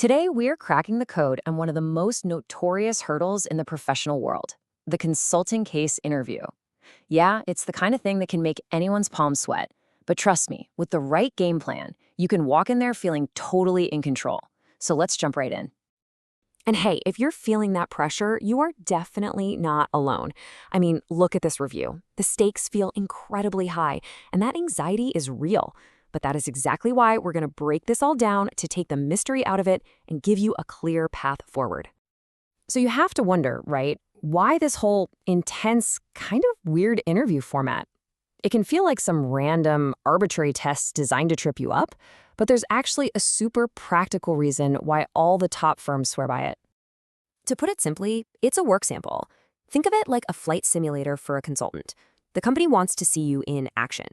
Today, we're cracking the code on one of the most notorious hurdles in the professional world, the consulting case interview. Yeah, it's the kind of thing that can make anyone's palms sweat. But trust me, with the right game plan, you can walk in there feeling totally in control. So let's jump right in. And hey, if you're feeling that pressure, you are definitely not alone. I mean, look at this review. The stakes feel incredibly high, and that anxiety is real. But that is exactly why we're going to break this all down to take the mystery out of it and give you a clear path forward. So you have to wonder, right, why this whole intense, kind of weird interview format? It can feel like some random, arbitrary test designed to trip you up, but there's actually a super practical reason why all the top firms swear by it. To put it simply, it's a work sample. Think of it like a flight simulator for a consultant. The company wants to see you in action.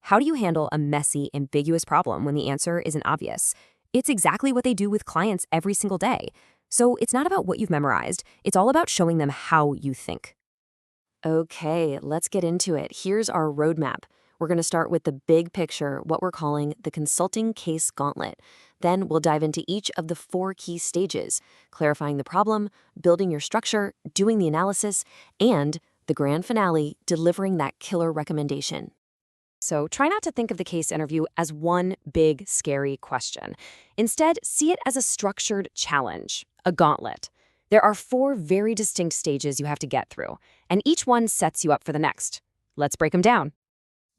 How do you handle a messy, ambiguous problem when the answer isn't obvious? It's exactly what they do with clients every single day. So it's not about what you've memorized. It's all about showing them how you think. Okay, let's get into it. Here's our roadmap. We're going to start with the big picture, what we're calling the consulting case gauntlet. Then we'll dive into each of the 4 key stages, clarifying the problem, building your structure, doing the analysis, and the grand finale, delivering that killer recommendation. So try not to think of the case interview as one big, scary question. Instead, see it as a structured challenge, a gauntlet. There are 4 very distinct stages you have to get through, and each one sets you up for the next. Let's break them down.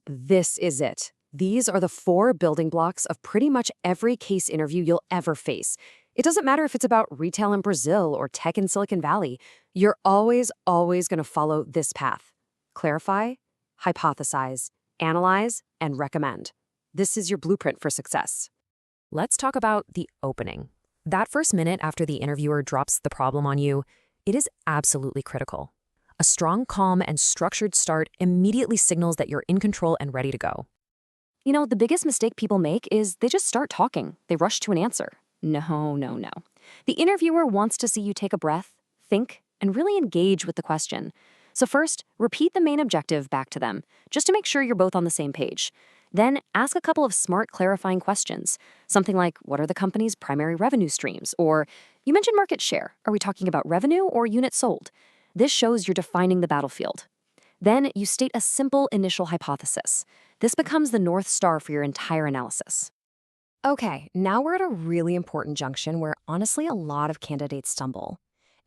This is it. These are the 4 building blocks of pretty much every case interview you'll ever face. It doesn't matter if it's about retail in Brazil or tech in Silicon Valley. You're always going to follow this path. Clarify, hypothesize, analyze, and recommend. This is your blueprint for success. Let's talk about the opening. That first minute after the interviewer drops the problem on you, it is absolutely critical. A strong, calm, and structured start immediately signals that you're in control and ready to go. You know, the biggest mistake people make is they just start talking. They rush to an answer. No. The interviewer wants to see you take a breath, think, and really engage with the question. So first, repeat the main objective back to them, just to make sure you're both on the same page. Then ask a couple of smart clarifying questions. Something like, what are the company's primary revenue streams? Or, you mentioned market share. Are we talking about revenue or units sold? This shows you're defining the battlefield. Then you state a simple initial hypothesis. This becomes the North Star for your entire analysis. Okay, now we're at a really important junction where honestly a lot of candidates stumble.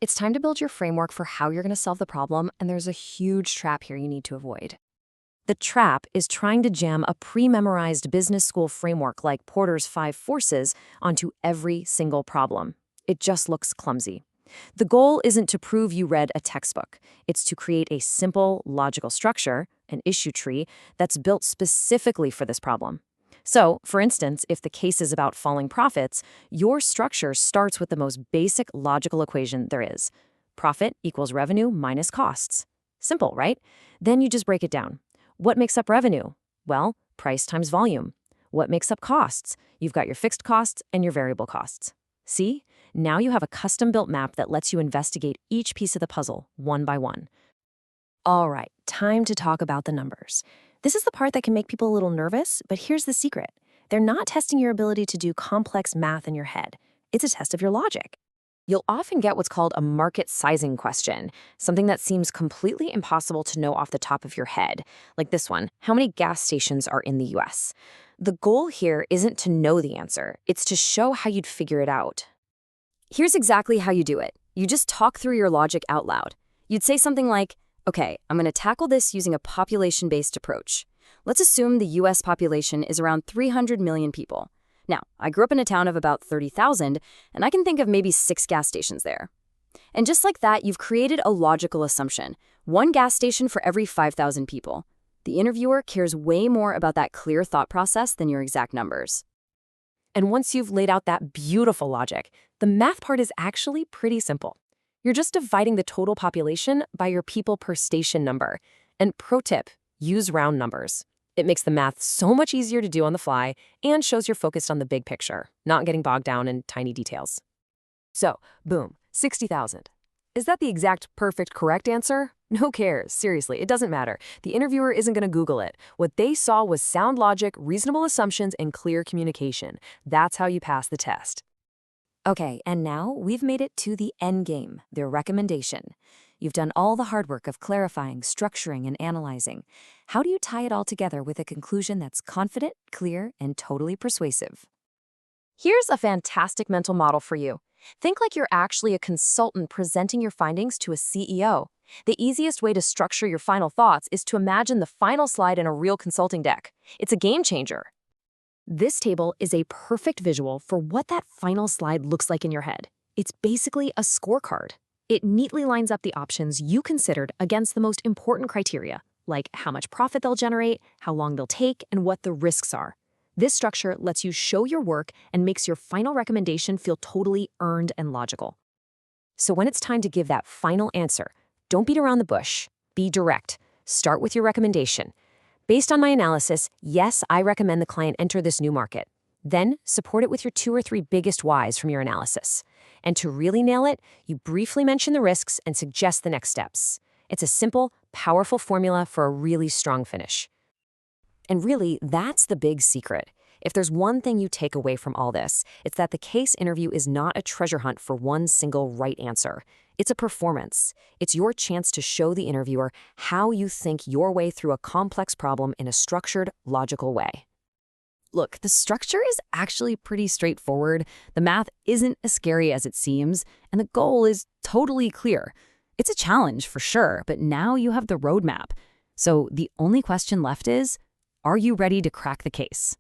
It's time to build your framework for how you're going to solve the problem, and there's a huge trap here you need to avoid. The trap is trying to jam a pre-memorized business school framework like Porter's 5 forces onto every single problem. It just looks clumsy. The goal isn't to prove you read a textbook. It's to create a simple, logical structure, an issue tree, that's built specifically for this problem. So, for instance, if the case is about falling profits, your structure starts with the most basic logical equation there is. Profit equals revenue minus costs. Simple, right? Then you just break it down. What makes up revenue? Well, price times volume. What makes up costs? You've got your fixed costs and your variable costs. See? Now you have a custom-built map that lets you investigate each piece of the puzzle, one by one. All right, time to talk about the numbers. This is the part that can make people a little nervous, but here's the secret. They're not testing your ability to do complex math in your head. It's a test of your logic. You'll often get what's called a market sizing question, something that seems completely impossible to know off the top of your head, like this one: how many gas stations are in the US? The goal here isn't to know the answer, it's to show how you'd figure it out. Here's exactly how you do it. You just talk through your logic out loud. You'd say something like, okay, I'm going to tackle this using a population-based approach. Let's assume the US population is around 300 million people. Now, I grew up in a town of about 30,000, and I can think of maybe 6 gas stations there. And just like that, you've created a logical assumption. 1 gas station for every 5,000 people. The interviewer cares way more about that clear thought process than your exact numbers. And once you've laid out that beautiful logic, the math part is actually pretty simple. You're just dividing the total population by your people per station number. And pro tip, use round numbers. It makes the math so much easier to do on the fly and shows you're focused on the big picture, not getting bogged down in tiny details. So, boom, 60,000. Is that the exact perfect correct answer? Who cares? Seriously, it doesn't matter. The interviewer isn't going to Google it. What they saw was sound logic, reasonable assumptions, and clear communication. That's how you pass the test. Okay, and now we've made it to the end game, their recommendation. You've done all the hard work of clarifying, structuring, and analyzing. How do you tie it all together with a conclusion that's confident, clear, and totally persuasive? Here's a fantastic mental model for you. Think like you're actually a consultant presenting your findings to a CEO. The easiest way to structure your final thoughts is to imagine the final slide in a real consulting deck. It's a game changer. This table is a perfect visual for what that final slide looks like in your head. It's basically a scorecard. It neatly lines up the options you considered against the most important criteria, like how much profit they'll generate, how long they'll take, and what the risks are. This structure lets you show your work and makes your final recommendation feel totally earned and logical. So when it's time to give that final answer, don't beat around the bush. Be direct. Start with your recommendation. Based on my analysis, yes, I recommend the client enter this new market. Then support it with your 2 or 3 biggest whys from your analysis. And to really nail it, you briefly mention the risks and suggest the next steps. It's a simple, powerful formula for a really strong finish. And really, that's the big secret. If there's one thing you take away from all this, it's that the case interview is not a treasure hunt for one single right answer. It's a performance. It's your chance to show the interviewer how you think your way through a complex problem in a structured, logical way. Look, the structure is actually pretty straightforward. The math isn't as scary as it seems, and the goal is totally clear. It's a challenge for sure, but now you have the roadmap. So the only question left is, are you ready to crack the case?